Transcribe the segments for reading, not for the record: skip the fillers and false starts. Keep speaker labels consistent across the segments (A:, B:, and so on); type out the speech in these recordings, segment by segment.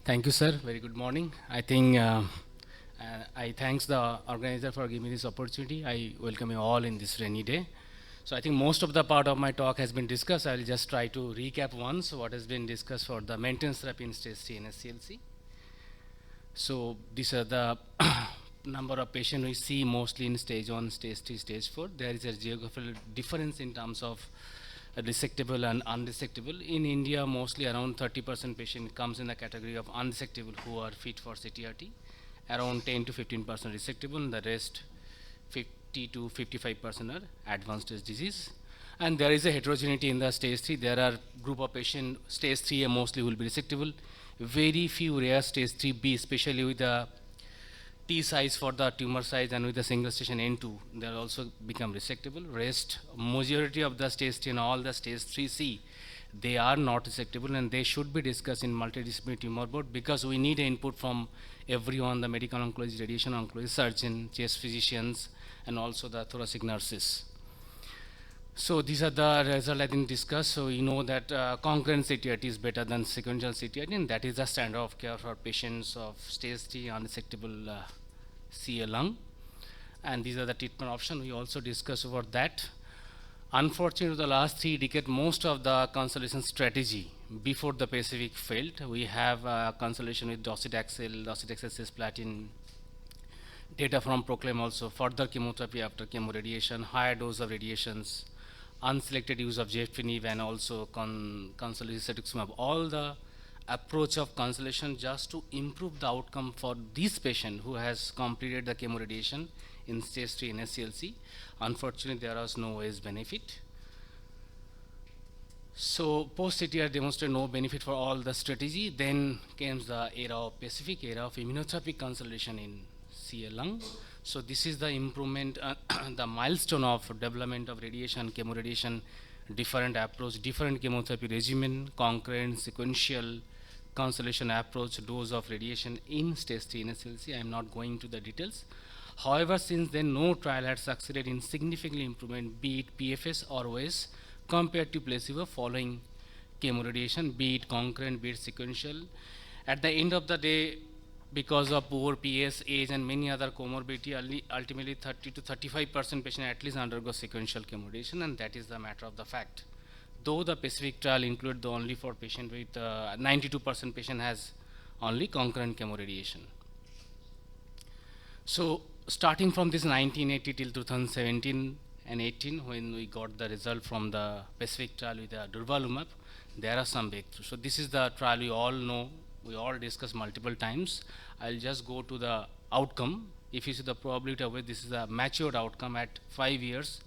A: Thank you, sir. Very good morning. I think I thanks the organizer for giving me this opportunity. I welcome you all in this rainy day. So I think most of the part of my talk has been discussed. I will just try to recap once what has been discussed for the maintenance therapy in stage 3 NSCLC. So these are the number of patients we see mostly in stage 1, stage 3, stage 4. There is a geographical difference in terms of resectable and unresectable. In India, mostly around 30% patient comes in the category of unresectable who are fit for CTRT. Around 10 to 15% resectable, and the rest 50 to 55% are advanced stage disease. And there is a heterogeneity in the stage 3. There are group of patients, stage 3 mostly will be resectable. Very few rare stage 3B, especially with the T size for the tumor size and with the single station N2, they will also become resectable. Rest, majority of the stage 3 and all the stage 3C, they are not resectable and they should be discussed in multidisciplinary tumor board because we need input from everyone, the medical oncology, radiation oncology, surgeon, chest physicians, and also the thoracic nurses. So these are the results I didn't discuss. So you know that concurrent CTRT is better than sequential CTRT, and that is the standard of care for patients of stage 3 unresectable CA lung. And these are the treatment options. We also discussed about that. Unfortunately, the last 3 decades, most of the consolidation strategy before the Pacific failed. We have consolidation with docetaxel, cisplatin, data from Proclaim also, further chemotherapy after chemoradiation, higher dose of radiations, unselected use of gefinib, and also consolidation cetuximab. All the approach of consolidation just to improve the outcome for this patient who has completed the chemoradiation in stage 3 NSCLC. Unfortunately, there was no OS benefit. So post-CTR demonstrated no benefit for all the strategy. Then came the era of Pacific, era of immunotherapy consolidation in CA lung. So this is the improvement, the milestone of development of radiation, chemoradiation, different approach, different chemotherapy regimen, concurrent, sequential, consolidation approach, dose of radiation in stage 3 NSCLC. I am not going to the details. However, since then, no trial had succeeded in significant improvement, be it PFS or OS, compared to placebo following chemoradiation, be it concurrent, be it sequential. At the end of the day, because of poor PS, age, and many other comorbidity, ultimately 30 to 35% patient at least undergo sequential chemoradiation, and that is the matter of the fact. Though the Pacific trial included the only for patient with 92% patient has only concurrent chemoradiation. So starting from this 1980 till 2017 and 18, when we got the result from the Pacific trial with the durvalumab, there are some breakthroughs. So this is the trial we all know, we all discussed multiple times. I'll just go to the outcome. If you see the probability of it, this is a matured outcome at 5 years.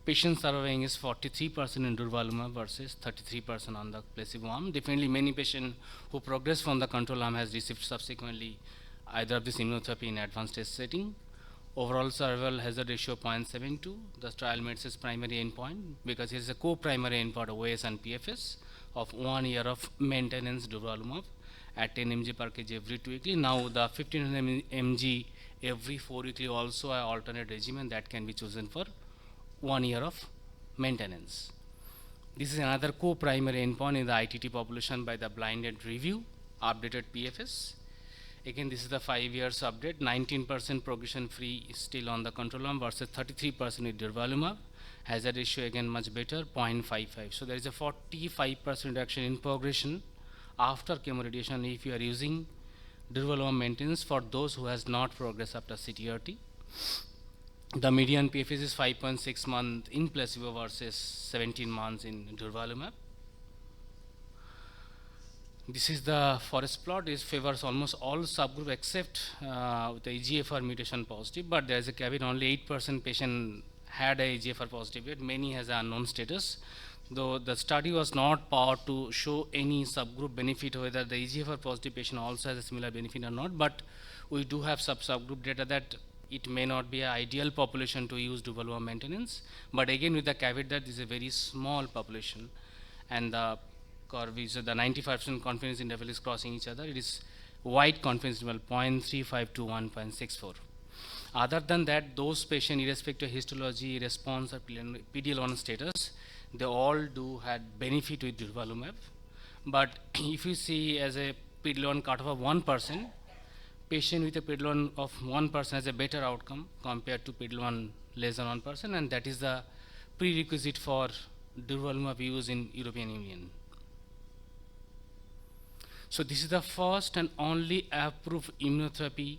A: Patient surviving is 43% in durvalumab versus 33% on the placebo arm. Definitely many patients who progress from the control arm has received subsequently either of this immunotherapy in advanced stage setting. Overall survival hazard ratio 0.72. The trial meets its primary endpoint because it is a co-primary endpoint of OS and PFS of 1 year of maintenance durvalumab at 10 mg per kg every 2 weekly. Now the 1500 mg every 4 weekly also an alternate regimen that can be chosen for 1 year of maintenance. This is another co-primary endpoint in the ITT population by the blinded review, updated PFS. Again, this is the 5 years update. 19% progression free is still on the control arm versus 33% with durvalumab. Hazard ratio again much better, 0.55. So there is a 45% reduction in progression after chemoradiation if you are using durvalumab maintenance for those who has not progressed after CTRT. The median PFS is 5.6 months in placebo versus 17 months in durvalumab. This is the forest plot. It favors almost all subgroup except with the EGFR mutation positive, but there is a caveat, only 8% patient had a EGFR positive yet, many has an unknown status. Though the study was not powered to show any subgroup benefit, whether the EGFR positive patient also has a similar benefit or not, but we do have subgroup data that it may not be an ideal population to use durvalumab maintenance, but again with the caveat that this is a very small population and the curve is the 95% confidence interval is crossing each other. It is wide confidence interval 0.35 to 1.64. Other than that, those patients irrespective of histology, response or PD-L1 status, they all do had benefit with durvalumab. But if you see as a PD-L1 cutoff of 1%, patient with a PD-L1 of 1% has a better outcome compared to PD-L1 less than 1%, and that is the prerequisite for durvalumab use in European Union. So this is the first and only approved immunotherapy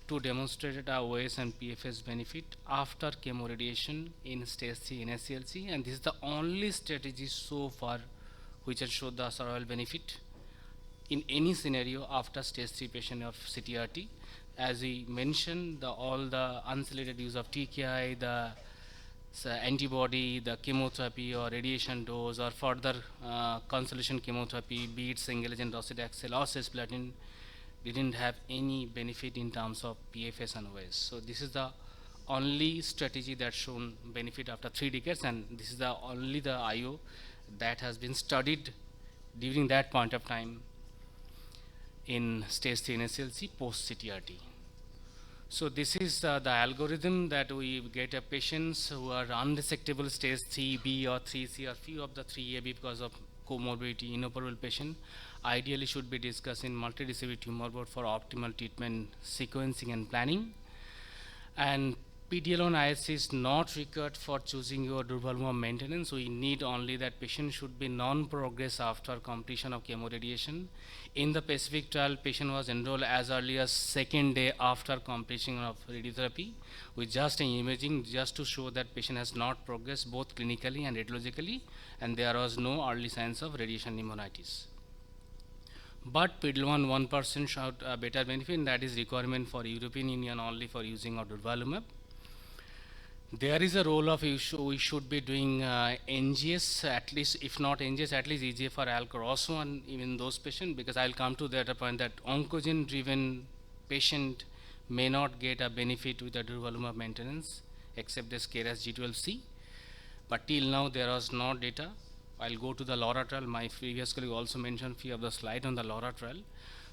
A: to demonstrate a OS and PFS benefit after chemoradiation in stage 3 NSCLC, and this is the only strategy so far which has showed the survival benefit in any scenario after stage 3 patient of CTRT. As we mentioned, all the unselected use of TKI, the antibody, the chemotherapy or radiation dose or further consolidation chemotherapy, be it single agent docetaxel or cisplatin, didn't have any benefit in terms of PFS and OS. So this is the only strategy that's shown benefit after 3 decades, and this is the only the IO that has been studied during that point of time in stage 3 NSCLC post CTRT. So this is the algorithm that we get patients who are unresectable stage 3B or 3C or few of the 3AB because of comorbidity, inoperable patient. Ideally should be discussed in multidisciplinary tumor board for optimal treatment sequencing and planning. And PD-L1 IS is not required for choosing your durvalumab maintenance. We need only that patient should be non-progress after completion of chemoradiation. In the Pacific trial, patient was enrolled as early as 2nd day after completion of radiotherapy with just an imaging, just to show that patient has not progressed both clinically and radiologically, and there was no early signs of radiation pneumonitis. But PD-L1 1% showed a better benefit, and that is requirement for European Union only for using of durvalumab. There is a role of we should be doing NGS, at least if not NGS, at least EGFR ALK-ROS1 even those patients, because I'll come to that point that oncogene driven patient may not get a benefit with the durvalumab maintenance except this KRAS G12C. But till now there was no data. I'll go to the LAURA trial. My previous colleague also mentioned few of the slides on the LAURA trial.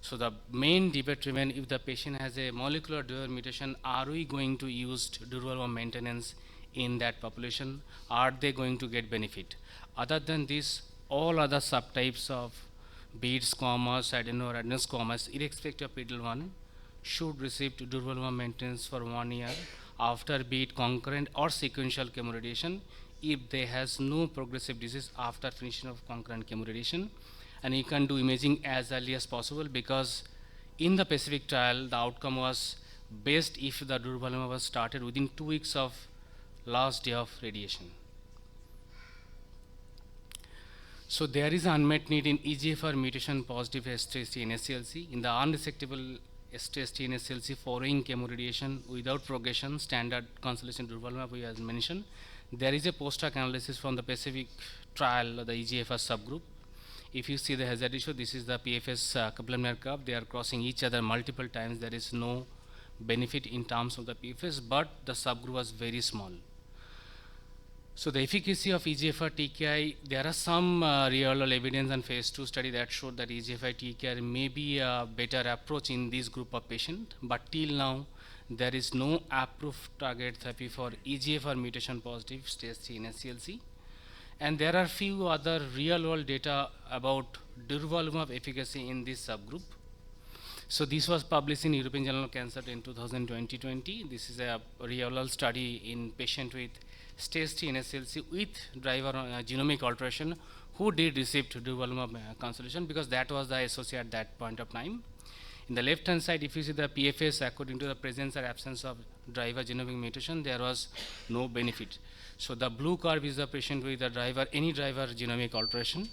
A: So the main debate remains, if the patient has a molecular driver mutation, are we going to use durvalumab maintenance in that population? Are they going to get benefit? Other than this, all other subtypes of be it squamous, adeno, or adenosquamous, irrespective of PD-L1, should receive durvalumab maintenance for 1 year after be it concurrent or sequential chemoradiation if they has no progressive disease after finishing of concurrent chemoradiation. And you can do imaging as early as possible, because in the Pacific trial, the outcome was best if the durvalumab was started within 2 weeks of last day of radiation. So there is unmet need in EGFR mutation positive stage 3 NSCLC. In the unresectable stage 3 NSCLC following chemoradiation without progression, standard consolidation durvalumab we have mentioned. There is a post-hoc analysis from the Pacific trial, the EGFR subgroup. If you see the hazard ratio, this is the PFS Kaplan-Meier curve. They are crossing each other multiple times. There is no benefit in terms of the PFS, but the subgroup was very small. So the efficacy of EGFR TKI, there are some real-world evidence and phase 2 study that showed that EGFR TKI may be a better approach in this group of patients, but till now there is no approved target therapy for EGFR mutation positive stage 3 NSCLC. And there are few other real-world data about durvalumab efficacy in this subgroup. So this was published in European Journal of Cancer in 2020. This is a real-world study in patient with stage 3 NSCLC with driver genomic alteration who did receive durvalumab consolidation, because that was the associate at that point of time. In the left-hand side, if you see the PFS according to the presence or absence of driver genomic mutation, there was no benefit. So the blue curve is the patient with the driver, any driver genomic alteration,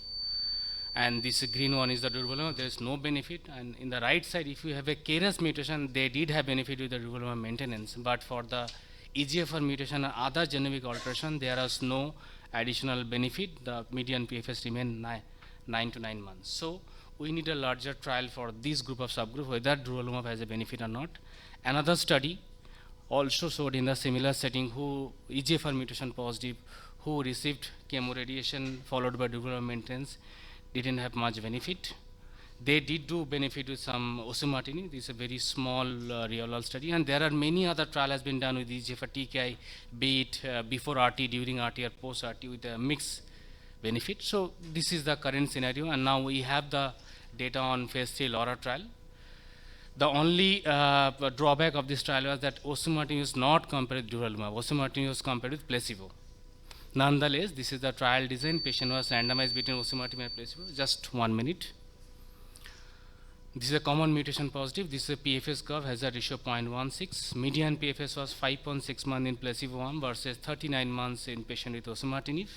A: and this green one is the durvalumab. There is no benefit. And in the right side, if you have a KRAS mutation, they did have benefit with the durvalumab maintenance, but for the EGFR mutation and other genomic alteration, there is no additional benefit. The median PFS remained 9 to 9 months. So we need a larger trial for this group of subgroup, whether durvalumab has a benefit or not. Another study also showed in the similar setting who EGFR mutation positive who received chemoradiation followed by durvalumab maintenance didn't have much benefit. They did do benefit with some osimertinib. This is a very small real-world study, and there are many other trials has been done with EGFR TKI, be it before RT, during RT, or post RT with a mixed benefit. So this is the current scenario, and now we have the data on phase 3 LAURA trial. The only drawback of this trial was that osimertinib is not compared with durvalumab. Osimertinib was compared with placebo. Nonetheless, this is the trial design. Patient was randomized between osimertinib and placebo. Just 1 minute. This is a common mutation positive. This is a PFS curve, hazard ratio 0.16. Median PFS was 5.6 months in placebo arm versus 39 months in patient with osimertinib.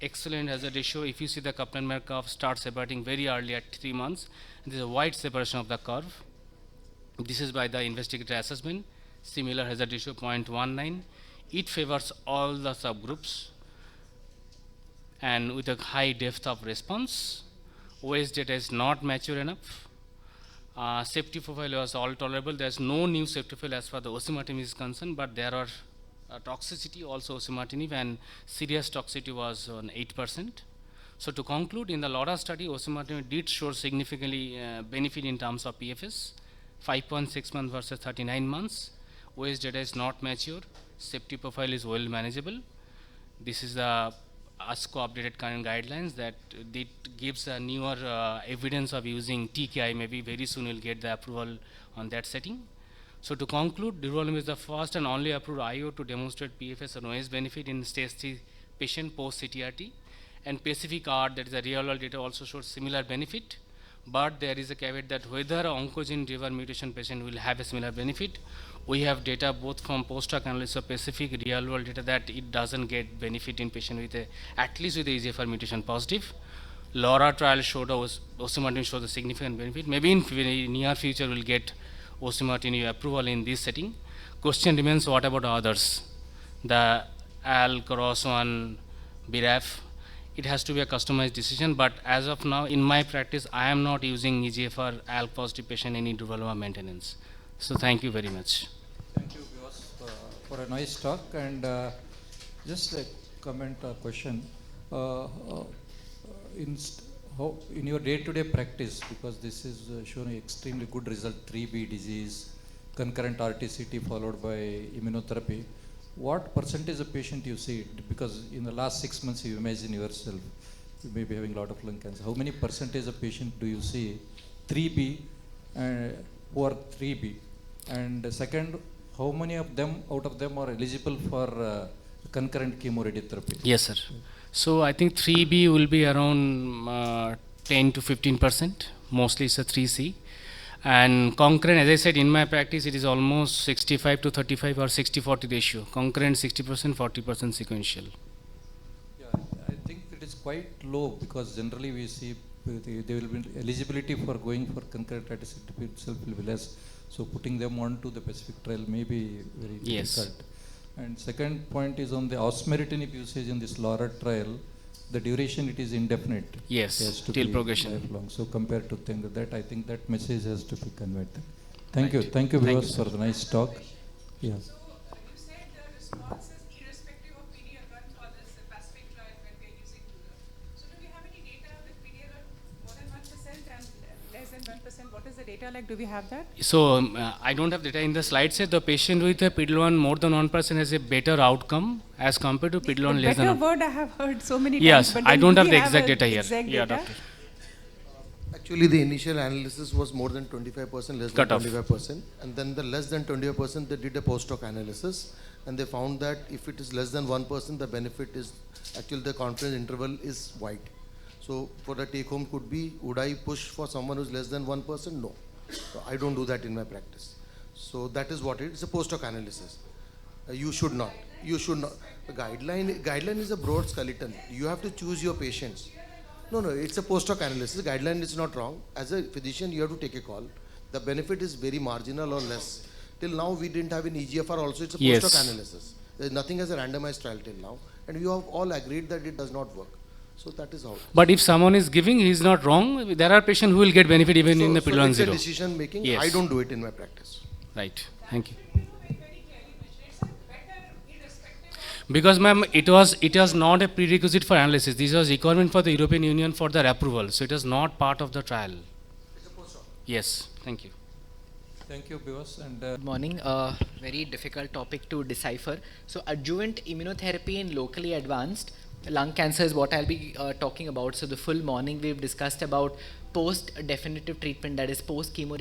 A: Excellent hazard ratio. If you see the Kaplan-Meier curve starts separating very early at 3 months. This is a wide separation of the curve. This is by the investigator assessment. Similar hazard ratio 0.19. It favors all the subgroups and with a high depth of response. OS data is not mature enough. Safety profile was all tolerable. There is no new safety profile as far as the osimertinib is concerned, but there are toxicity also osimertinib, and serious toxicity was on 8%. So to conclude, in the LAURA study, osimertinib did show significantly benefit in terms of PFS, 5.6 months versus 39 months. OS data is not mature. Safety profile is well manageable. This is the ASCO updated current guidelines that it gives a newer evidence of using TKI. Maybe very soon we'll get the approval on that setting. So to conclude, durvalumab is the first and only approved IO to demonstrate PFS and OS benefit in stage 3 patient post CTRT. And Pacific Art, that is a real world data, also shows similar benefit. But there is a caveat that whether oncogene driven mutation patient will have a similar benefit. We have data both from post-hoc analysis of Pacific real world data that it doesn't get benefit in patient with at least with the EGFR mutation positive. LAURA trial showed osimertinib showed a significant benefit. Maybe in near future we'll get osimertinib approval in this setting. Question remains, what about others? The AL, CROS1, BRAF. It has to be a customized decision, but as of now, in my practice, I am not using EGFR AL positive patient in durvalumab maintenance. So thank you very much.
B: Thank you, Bivas, for a nice talk. And just a comment or question. In your day-to-day practice, because this is showing extremely good result, 3B disease, concurrent RTCT followed by immunotherapy, what percentage of patient you see? Because in the last 6 months, you imagine yourself, you may be having a lot of lung cancer. How many percentage of patient do you see 3B who are 3B? And second, how many of them, out of them, are eligible for concurrent chemoradiotherapy?
A: Yes, sir. So I think 3B will be around 10 to 15%. Mostly it's a 3C. And concurrent, as I said, in my practice, it is almost 65 to 35 or 60-40 ratio. Concurrent 60%, 40% sequential.
B: Yeah, I think it is quite low because generally we see there will be eligibility for going for concurrent RTCT itself will be less. So putting them onto the Pacific trial may be very difficult. And second point is on the osimertinib usage in this LAURA trial. The duration, it is indefinite.
A: Yes, till progression.
B: Lifelong. So compared to that, I think that message has to be conveyed. Thank you. Thank you, Bivas, for the nice talk. Yeah.
C: So you said the response is irrespective of PD-L1 for this Pacific trial when we are using Dura. So do we have any data with PD-L1 more than 1% and less than 1%? What is the data like? Do we have that?
A: So I don't have data in the slide. Said the patient with a PD-L1 more than 1% has a better outcome as compared to PD-L1 less than 1%.
C: Better word I have heard so many
A: yes,
C: times.
A: Yes, I don't have the exact data here.
C: Yeah,
A: doctor.
D: Actually, the initial analysis was more than 25%, less than 25%. And then the less than 25%, they did a post-hoc analysis. And they found that if it is less than 1%, the benefit is, actually the confidence interval is wide. So for the take home could be, would I push for someone who's less than 1%? No. So I don't do that in my practice. So that is what it is. It's a post-hoc analysis. You should not. You should not. The guideline is a broad skeleton. You have to choose your patients. No, it's a post-hoc analysis. Guideline is not wrong. As a physician, you have to take a call. The benefit is very marginal or less. Till now, we didn't have an EGFR also. It's a post-hoc analysis. There's nothing as a randomized trial till now. And we have all agreed that it does not work. So that is how.
A: But if someone is giving, he is not wrong. There are patients who will get benefit even in the PD-L1
D: 0.
A: It's a
D: decision making.
A: Yes.
D: I don't do it in my practice.
A: Right. Thank you. Because ma'am, it was not a prerequisite for analysis. This was requirement for the European Union for their approval. So it is not part of the trial.
D: It's a post-hoc.
A: Yes. Thank you.
B: Thank you, Bivas. And
E: good morning. Very difficult topic to decipher. So adjuvant immunotherapy in locally advanced lung cancer is what I'll be talking about. So the full morning we've discussed about post definitive treatment, that is post chemo